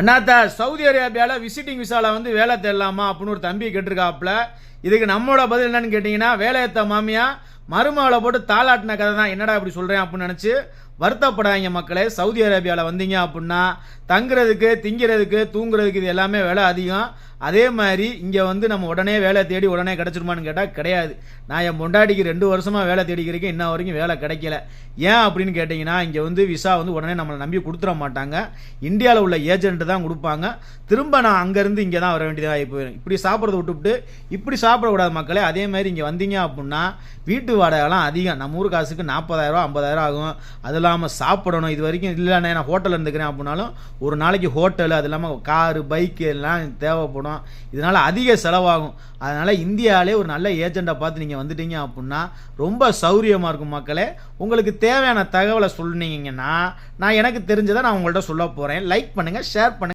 அண்ணாத்தா Saudi அரேபியாவில் visiting விசாவில் வந்து வேலை தேடலாமா அப்படின்னு ஒரு தம்பி கேட்டிருக்காப்புல. இதுக்கு நம்மளோட பதில் என்னன்னு கேட்டிங்கன்னா, வேலையத்த மாமியா மருமகளை போட்டு தாளாட்டின கதை தான். என்னடா இப்படி சொல்கிறேன் அப்படின்னு நினச்சி வருத்தப்படாதீங்க மக்களே. சவுதி அரேபியாவில் வந்தீங்க அப்படின்னா தங்குறதுக்கு, திங்கிறதுக்கு, தூங்குறதுக்கு இது எல்லாமே விலை அதிகம். அதே மாதிரி இங்கே வந்து நம்ம உடனே வேலை தேடி உடனே கிடச்சிருமான்னு கேட்டால் கிடையாது. நான் என் பொண்டாட்டிக்கு 2 வருஷமாக வேலை தேடிக்கிறேன், இன்ன வரைக்கும் வேலை கிடைக்கல. ஏன் அப்படின்னு கேட்டிங்கன்னா, இங்கே வந்து விசா வந்து உடனே நம்மளை நம்பி கொடுத்துட மாட்டாங்க. இந்தியாவில் உள்ள ஏஜென்ட்டு தான் கொடுப்பாங்க. திரும்ப நான் அங்கேருந்து இங்கே தான் வர வேண்டியதாக போயிடும். இப்படி சாப்பிட்றத விட்டுவிட்டு இப்படி சாப்பிடக்கூடாது மக்களே. அதே மாதிரி இங்கே வந்தீங்க அப்படின்னா வீட்டு வாடகைலாம் அதிகம். நம்ம ஊர் காசுக்கு 40,000 50,000 ஆகும். அது இல்லாமல் சாப்பிடணும். இது வரைக்கும் இல்லைண்ணே நான் ஹோட்டலில் இருந்துக்கிறேன் அப்படின்னாலும் ஒரு நாளைக்கு ஹோட்டலு, அது இல்லாமல் காரு, பைக்கு எல்லாம் தேவைப்படும். இதனால் அதிக செலவாகும். அதனால் இந்தியாவிலே ஒரு நல்ல ஏஜெண்டை பார்த்து நீங்கள் வந்துட்டீங்க அப்படின்னா ரொம்ப சௌரியமாக இருக்கும் மக்களே. உங்களுக்கு தேவையான தகவலை சொன்னீங்கன்னா நான் எனக்கு தெரிஞ்சதை நான் உங்கள்கிட்ட சொல்ல போகிறேன். லைக் பண்ணுங்கள், ஷேர் பண்ணுங்கள்.